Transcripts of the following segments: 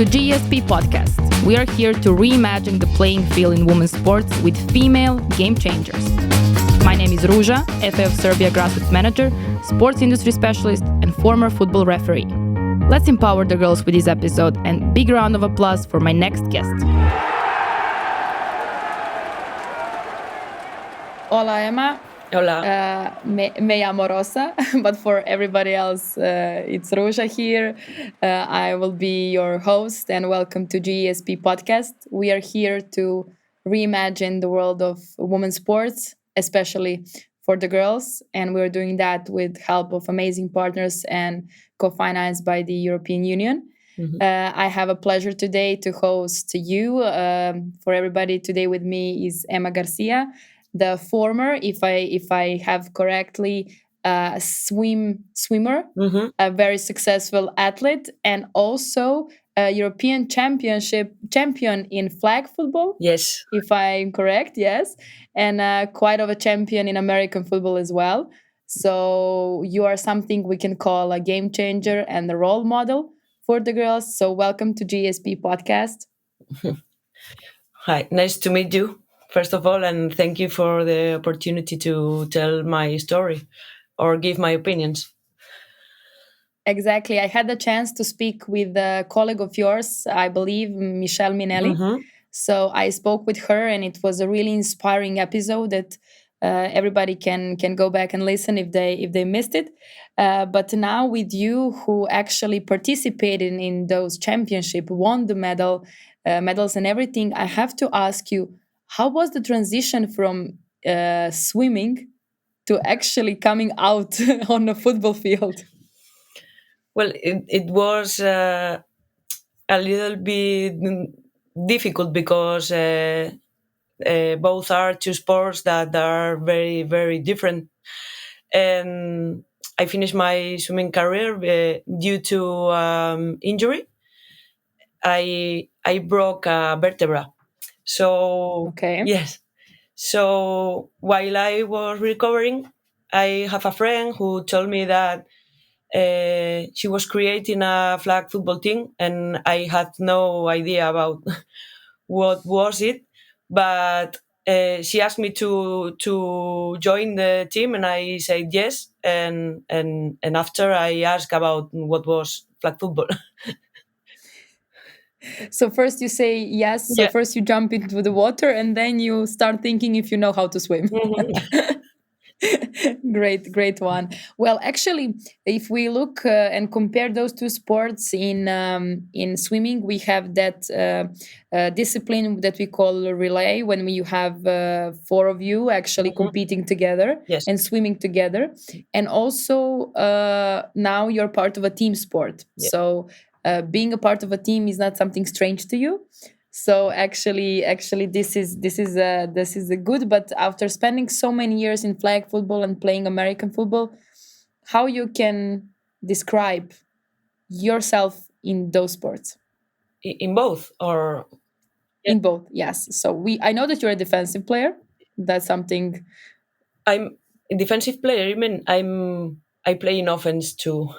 to GESP Podcast. We are here to reimagine the playing field in women's sports with female game changers. My name is Ruza, FA of Serbia grassroots manager, sports industry specialist, and former football referee. Let's empower the girls with this episode, and big round of applause for my next guest. Hola, Emma. Hola. Me llamo Rosa, but for everybody else, it's Ruza here. I will be your host, and welcome to GESP Podcast. We are here to reimagine the world of women's sports, especially for the girls, and we're doing that with help of amazing partners and co-financed by the European Union. I have a pleasure today to host you. For everybody, today with me is Emma Garcia, the former, if I have correctly, swimmer, a very successful athlete, and also a European champion in flag football. Yes. If I'm correct, yes, and quite of a champion in American football as well. So you are something we can call a game changer and a role model for the girls. So welcome to GSP Podcast. Hi, nice to meet you, first of all, and thank you for the opportunity to tell my story or give my opinions. Exactly. I had the chance to speak with a colleague of yours, I believe, Michelle Minelli. So I spoke with her, and it was a really inspiring episode that everybody can go back and listen if they missed it. But now with you, who actually participated in those championships, won the medals and everything, I have to ask you, how was the transition from swimming to actually coming out on a football field? Well, it was a little bit difficult because both are two sports that are very, very different. And I finished my swimming career due to injury. I broke a vertebra. So, Okay. yes. So while I was recovering, I have a friend who told me that she was creating a flag football team, and I had no idea about what was it. But she asked me to join the team, and I said yes. And after I asked about what was flag football. So first you say yes. So Yeah. first you jump into the water, and then you start thinking if you know how to swim. Great one. Well, actually, if we look and compare those two sports in swimming, we have that discipline that we call relay, when you have four of you actually competing together Yes. and swimming together, and also now you're part of a team sport. Yeah. So being a part of a team is not something strange to you. So actually, this is a good. But after spending so many years in flag football and playing American football, how you can describe yourself in those sports? In both, or In both, yes. So I know that you're a defensive player. That's something. I'm a defensive player. I mean, I play in offense too.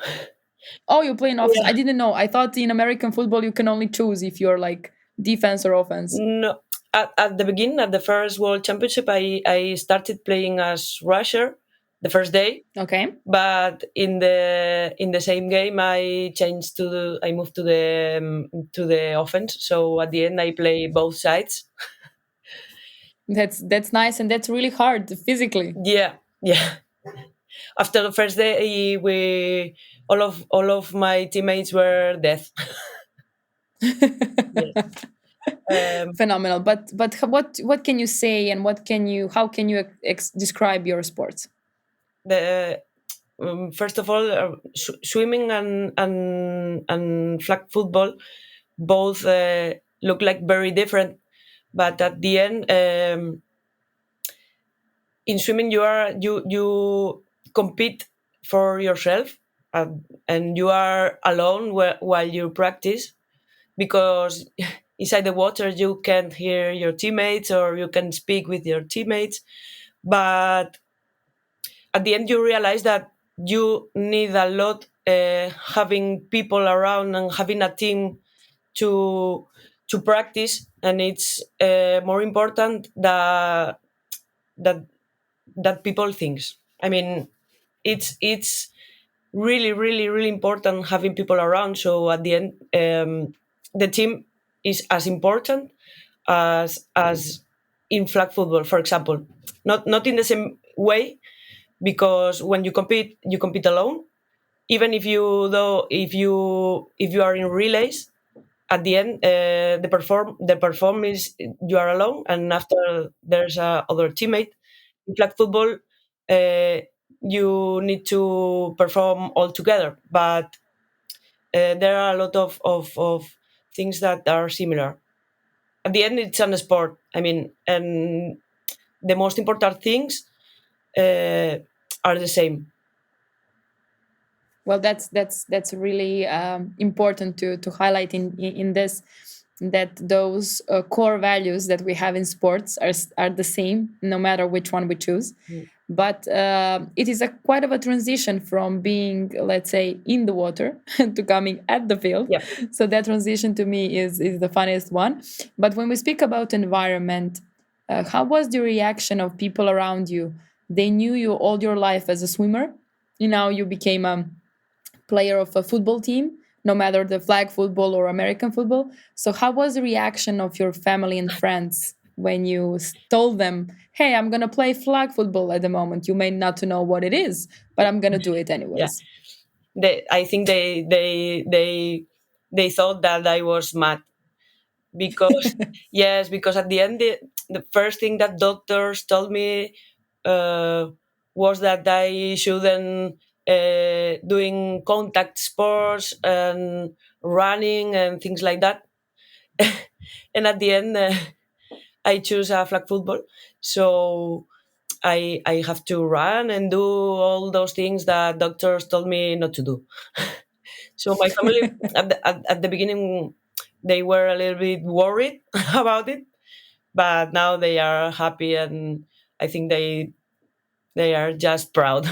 Oh, you play in offense. Yeah. I didn't know. I thought in American football you can only choose if you're like defense or offense. No, at the beginning, at the first World Championship, I started playing as rusher the first day. Okay. But in the same game, I moved to the offense. So at the end, I play both sides. That's nice, and that's really hard physically. Yeah. After the first day, all of my teammates were dead. Phenomenal. But what can you say, and how can you describe your sports? First of all, swimming and flag football both look like very different, but at the end, in swimming you compete for yourself, and you are alone while you practice, because inside the water you can't hear your teammates or you can speak with your teammates. But at the end you realize that you need a lot having people around and having a team to practice, and it's more important that that people thinks. I mean, it's really, really, really important having people around. So at the end, the team is as important as in flag football, for example. Not in the same way, because when you compete alone. Even if you are in relays, at the end, the perform is you are alone, and after there's a other teammate. In flag football, uh, you need to perform all together, but there are a lot of things that are similar. At the end, it's an sport. I mean, and the most important things uh, are the same. Well, that's really important to highlight in this, that those core values that we have in sports are the same no matter which one we choose. Mm. But it is a quite of a transition from being, let's say, in the water to coming at the field. Yeah. So that transition to me is the funniest one. But when we speak about environment, how was the reaction of people around you? They knew you all your life as a swimmer. Now you became a player of a football team, no matter the flag football or American football. So, how was the reaction of your family and friends when you told them, "Hey, I'm gonna play flag football at the moment. You may not to know what it is, but I'm gonna do it Yeah. anyways." I think they thought that I was mad, because yes, because at the end, the first thing that doctors told me uh, was that I shouldn't doing contact sports and running and things like that. And at the end, I choose flag football. So I have to run and do all those things that doctors told me not to do. So my family at the beginning, they were a little bit worried about it, but now they are happy, and I think they are just proud.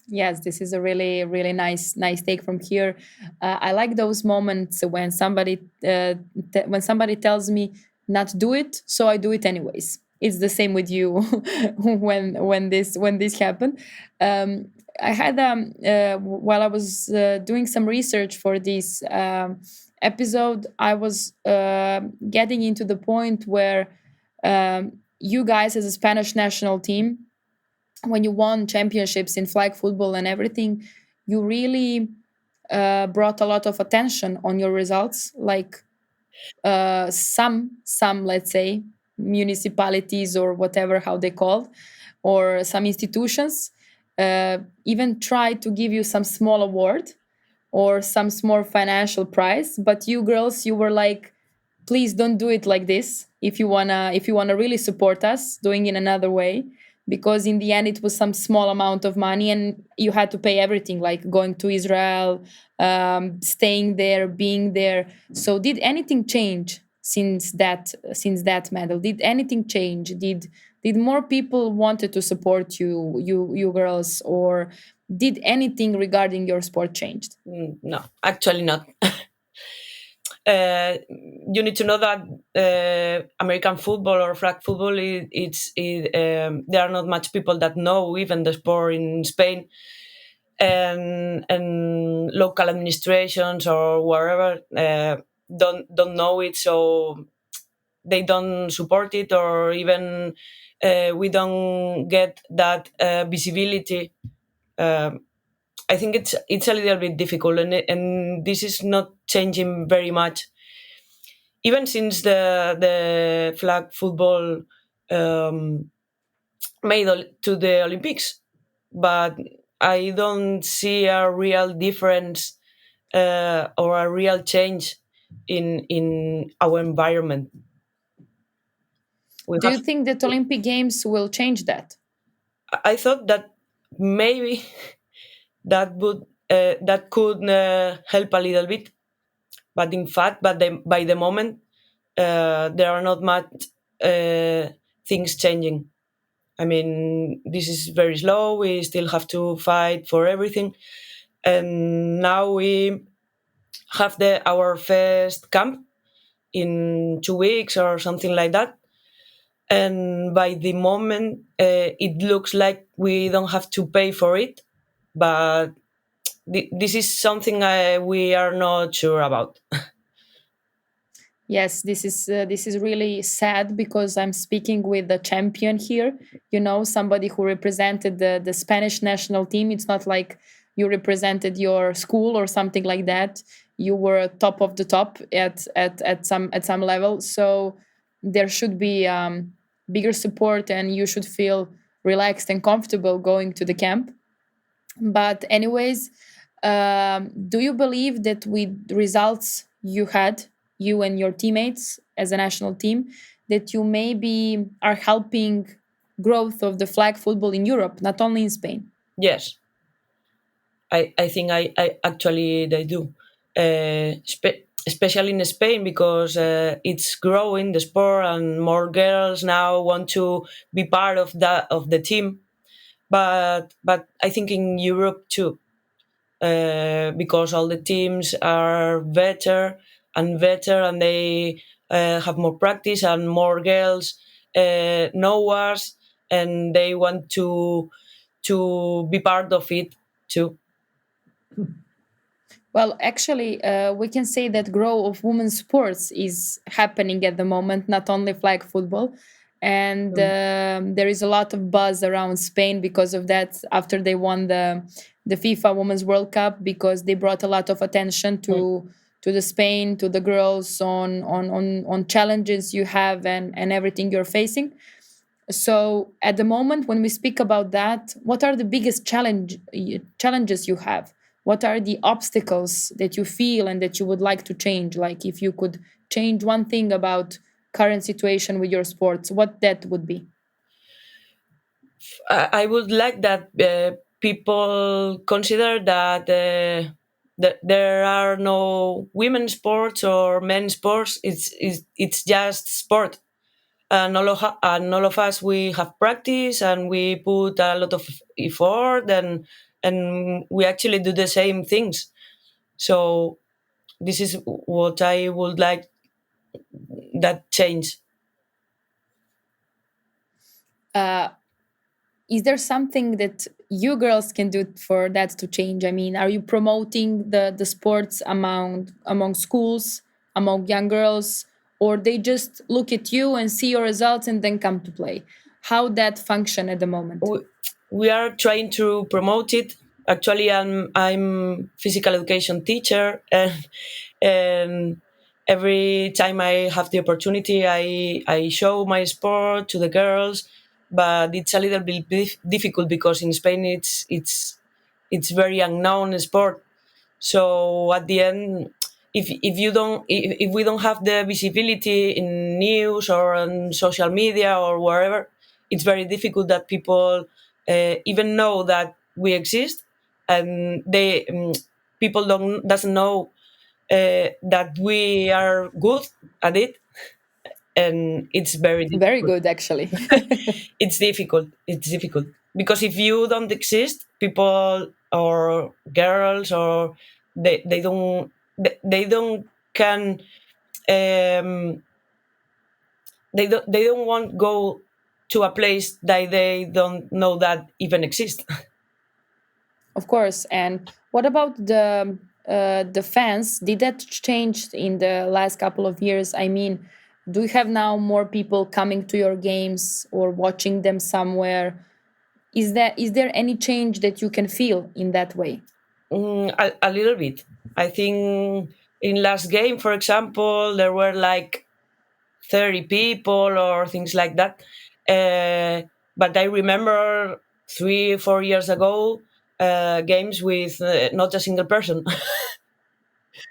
Yes, this is a really, really nice take from here. I like those moments when when somebody tells me not to do it, so I do it anyways. It's the same with you when this happened. I had while I was doing some research for this episode, I was getting into the point where you guys as a Spanish national team, when you won championships in flag football and everything, you really brought a lot of attention on your results. Like some, let's say, municipalities or whatever how they called, or some institutions even try to give you some small award or some small financial prize. But you girls, you were like, please don't do it like this. If you wanna really support us, doing in another way, because in the end it was some small amount of money and you had to pay everything, like going to Israel, staying there, being there. So did anything change since that medal? Did anything change? Did more people wanted to support you girls, or did anything regarding your sport changed? No, actually not. You need to know that American football or flag football, there are not much people that know even the sport in Spain, and local administrations or wherever don't know it, so they don't support it, or even we don't get that visibility. Um I think it's a little bit difficult, and this is not changing very much, even since the flag football um, made to the Olympics. But I don't see a real difference or a real change in our environment. We Do you have. think that Olympic Games will change that? I thought that maybe that could help a little bit, but in fact, by the moment, there are not much uh, things changing. I mean, this is very slow. We still have to fight for everything, and now have the our first camp in 2 weeks or something like that. And by the moment, it looks like we don't have to pay for it, but this is something we are not sure about. Yes, this is really sad because I'm speaking with a champion here. You know, somebody who represented the Spanish national team. It's not like you represented your school or something like that. You were top of the top at some level. So there should be bigger support, and you should feel relaxed and comfortable going to the camp. But anyways, do you believe that with the results you had, you and your teammates as a national team, that you maybe are helping growth of the flag football in Europe, not only in Spain? Yes, I think I actually they do, especially in Spain because it's growing the sport and more girls now want to be part of the team. But I think in Europe too, because all the teams are better and better, and they have more practice and more girls know us, and they want to be part of it too. Well, actually, we can say that growth of women's sports is happening at the moment, not only flag football. And there is a lot of buzz around Spain because of that. After they won the FIFA Women's World Cup, because they brought a lot of attention to the Spain, to the girls on challenges you have and everything you're facing. So at the moment, when we speak about that, what are the biggest challenges you have? What are the obstacles that you feel and that you would like to change? Like if you could change one thing about current situation with your sports, what that would be? I would like that people consider that there are no women's sports or men's sports. It's just sport, and all of us we have practice and we put a lot of effort, and we actually do the same things. So this is what I would like that change. Uh, is there something that you girls can do for that to change? I mean, are you promoting the sports among schools, among young girls, or they just look at you and see your results and then come to play? How that function at the moment? we, we are trying to promote it. Actually, I'm physical education teacher, and every time I have the opportunity, I show my sport to the girls. But it's a little bit difficult because in Spain it's very unknown sport. So at the end, if we don't have the visibility in news or on social media or wherever, it's very difficult that people even know that we exist, and people don't doesn't know that we are good at it, and it's very Very difficult. good, actually. It's difficult because if you don't exist, people or girls or they don't can um, they don't want go to a place that they don't know that even exist. Of course. And what about the fans? Did that change in the last couple of years? I mean, do you have now more people coming to your games or watching them somewhere? Is there any change that you can feel in that way? A little bit. I think in last game, for example, there were like 30 people or things like that. But I remember 3 4 years ago games with not a single person.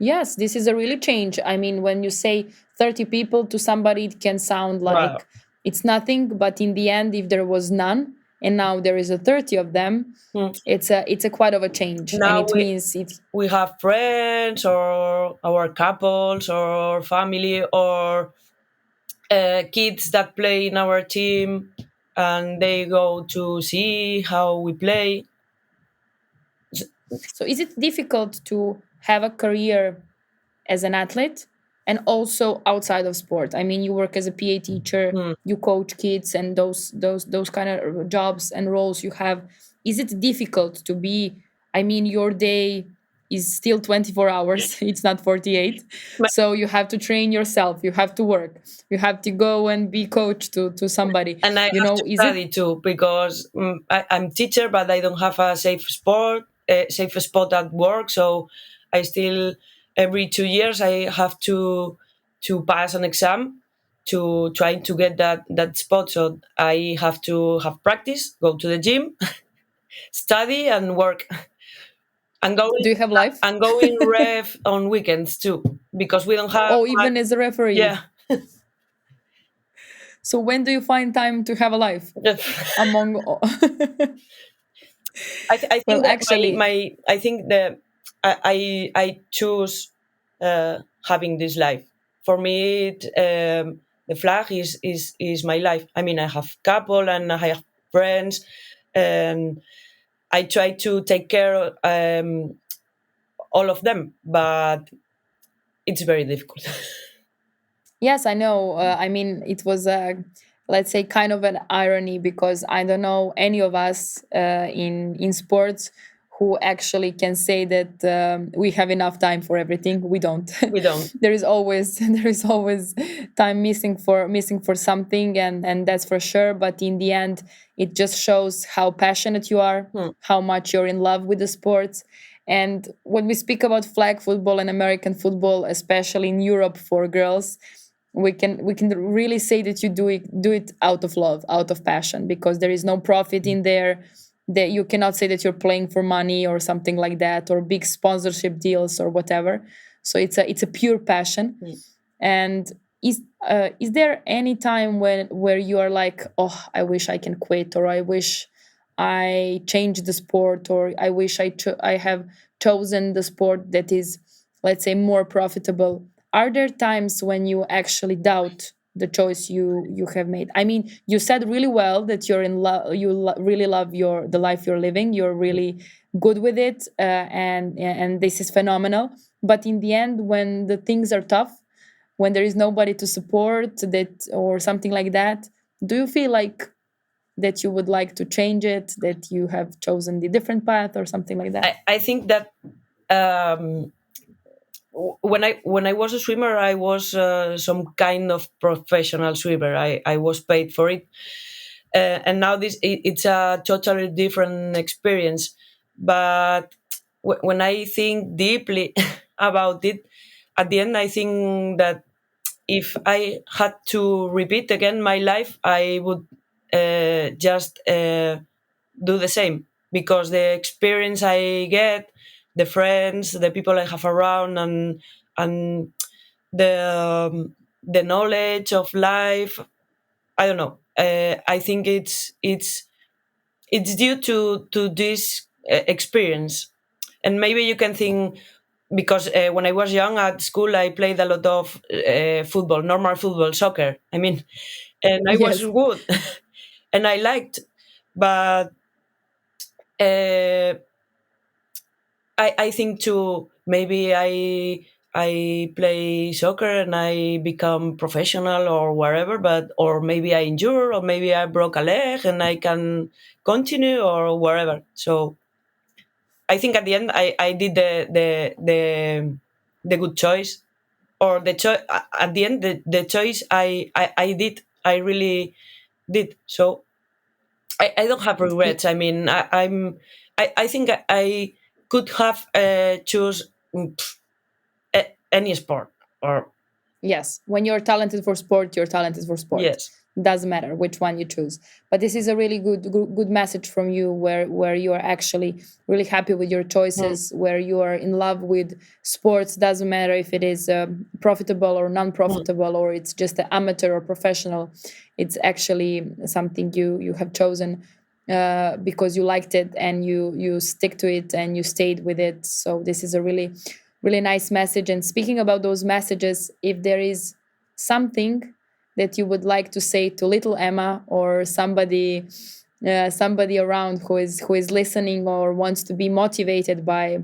Yes, this is a really change. I mean, when you say 30 people to somebody, it can sound Wow. like it's nothing, but in the end, if there was none and now there is a 30 of them, Hmm. it's a quite of a change, and Now it means it. we have friends or our couples or family or kids that play in our team, and they go to see how we play. So is it difficult to have a career as an athlete and also outside of sport? I mean, you work as a PA teacher, Hmm. you coach kids, and those kind of jobs and roles you have. Is it difficult to be? I mean, your day is still 24 hours. It's not 48. But- So you have to train yourself. You have to work. You have to go and be coach to somebody. and I You have know, to is it? study too because I'm teacher, but I don't have a safe spot at work. So I still every 2 years I have to pass an exam to try to get that spot. So I have to have practice, go to the gym, study, and work. And going Do you have life? and going ref on weekends too because we don't have Oh, even as a referee. yeah. So when do you find time to have a life? Among all- I well, think that actually, I think that I choose having this life. For me, the flag is my life. I mean, I have couple and I have friends, and I try to take care all of them, but it's very difficult. yes, I know. I mean, it was let's say, kind of an irony because I don't know any of us in sports who actually can say that we have enough time for everything. We don't. We don't. There is always there is always time missing for something, and that's for sure. But in the end, it just shows how passionate you are, Hmm. how much you're in love with the sports. And when we speak about flag football and American football, especially in Europe for girls, we can really say that you do it out of love, out of passion, because there is no profit in there. That you cannot say that you're playing for money or something like that, or big sponsorship deals or whatever. So it's a pure passion. Hmm. And is there any time where you are like, oh, I wish I can quit, or I wish I changed the sport, or I wish I have chosen the sport that is, let's say, more profitable? Are there times when you actually doubt the choice you have made? I mean, you said really well that you're in love, really love the life you're living, you're really good with it, and this is phenomenal. But in the end, when the things are tough, when there is nobody to support that or something like that, do you feel like that you would like to change it, that you have chosen the different path or something like that? I think that um, when I was a swimmer, I was some kind of professional swimmer. I was paid for it, and now it's a totally different experience. But when I think deeply about it, at the end, I think that if I had to repeat again my life, I would just do the same because the experience I get, the friends, the people I have around, and the knowledge of life. I don't know. I think it's due to this experience, and maybe you can think because when I was young at school, I played a lot of football, normal football, soccer. I mean, and I was Yes. good, and I liked, but uh, I think too maybe I play soccer and I become professional or wherever, but or maybe I injure or maybe I broke a leg and I can continue or wherever. So I think at the end I did the good choice or the choice at the end the choice I did I really did. So I don't have Y- regrets. I mean, I think I could have choose any sport or Yes, when you're talented for sport, you're talented for sport. yes. Doesn't matter which one you choose. But this is a really good message from you, where you are actually really happy with your Mm, choices, where you are in love with sports. Doesn't matter if it is profitable or mm, non-profitable, or it's just an amateur or professional. It's actually something you have chosen because you liked it, and you stick to it, and you stayed with it. So this is a really nice message. And speaking about those messages, if there is something that you would like to say to little Emma, or somebody around who is listening or wants to be motivated by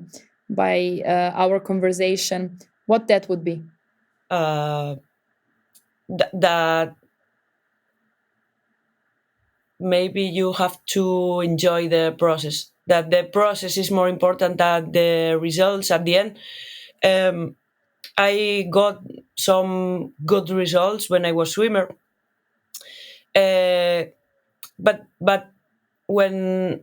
our conversation, what that would be? That maybe you have to enjoy the process, that the process is more important than the results at the end. I got some good results when I was swimmer, but when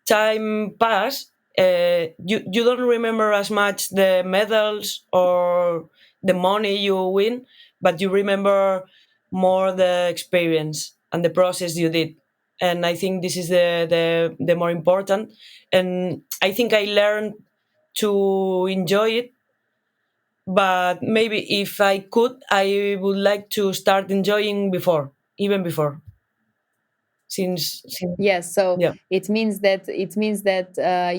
time passed, you don't remember as much the medals or the money you win, but you remember more the experience and the process you did. And I think this is the more important. And I think I learned to enjoy it. But maybe if I could, I would like to start enjoying before, even before. Since Yes, so yeah. it means that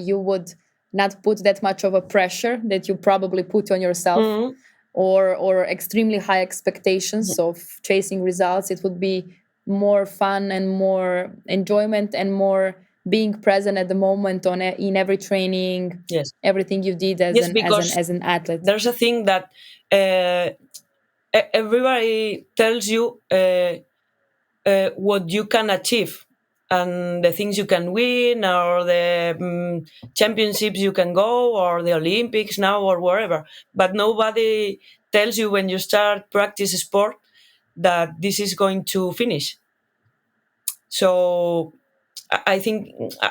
you would not put that much of a pressure that you probably put on yourself, Mhm. or extremely high expectations of chasing results. It would be more fun and more enjoyment and more being present at the moment in every training, Yes. everything you did as Yes, an as an because as an athlete. there's a thing that everybody tells you what you can achieve and the things you can win, or the championships you can go, or the Olympics now, or wherever. But nobody tells you when you start practice sport that this is going to finish. So I think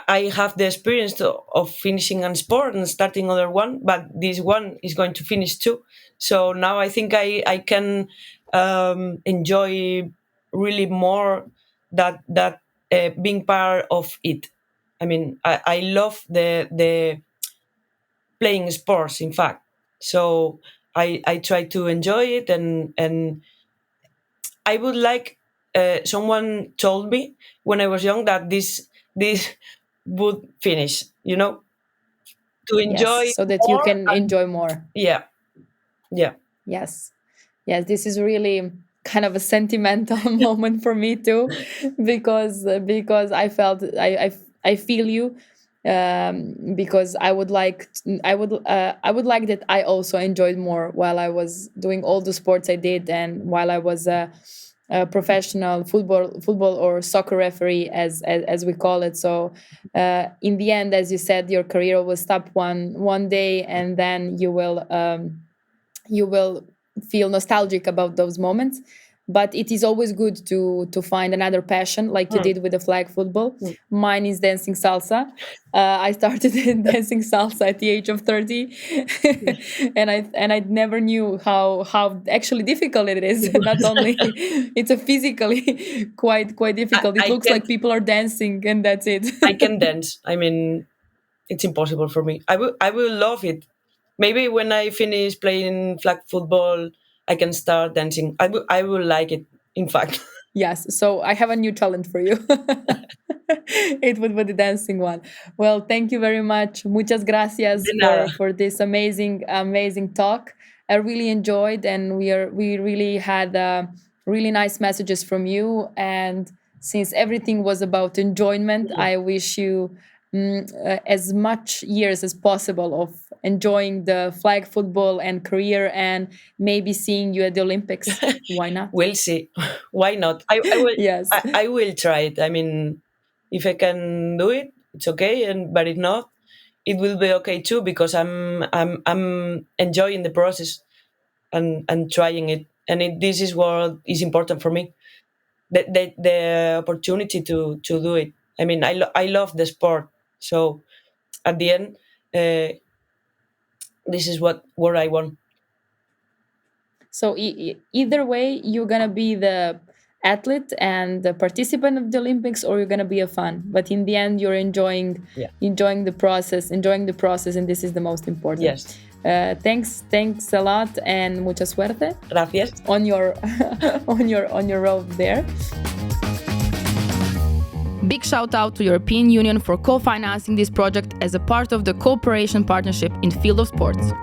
I have the experience of finishing a sport and starting other one, but this one is going to finish too. So now I think I can enjoy really more that being part of it. I mean, I love the playing sports, in fact. So I try to enjoy it, and I would like someone told me when I was young that this would finish, to Yes, enjoy so that you more. can And enjoy more. yeah, yeah, Yes. Yes, this is really kind of a sentimental moment for me too, because I feel you, because I would like that I also enjoyed more while I was doing all the sports I did, and while I was a professional football or soccer referee, as we call it. So in the end, as you said, your career will stop one day, and then you will feel nostalgic about those moments. But it is always good to find another passion, like you mm, did with the flag football. mm, Mine is dancing salsa. I started dancing salsa at the age of 30, yes. and I never knew how actually difficult it is. Not only it's a physically quite I, difficult. It I looks can like people are dancing and that's it. I can dance. I mean, it's impossible for me. I will love it. Maybe when I finish playing flag football, I can start dancing. I will like it. In fact, Yes, so I have a new challenge for you. It would be the dancing one. Well, thank you very much. Muchas gracias de nada. for this amazing talk. I really enjoyed, and we really had really nice messages from you. And since everything was about enjoyment, I wish you as much years as possible of enjoying the flag football and career, and maybe seeing you at the Olympics. Why not? We'll see. Why not? I will. Yes. I will try it. I mean, if I can do it, it's okay. And but if not, it will be okay too, because I'm enjoying the process and trying it. And this is what is important for me. The opportunity to do it. I mean, I love the sport. So at the end, this is what I want. So either way, you're gonna be the athlete and the participant of the Olympics, or you're gonna be a fan. But in the end, you're Yeah. enjoying the process, and this is the most important. Yes. Thanks a lot, and mucha suerte Gracias. on your on your road there. Big shout out to European Union for co-financing this project as a part of the cooperation partnership in field of sports.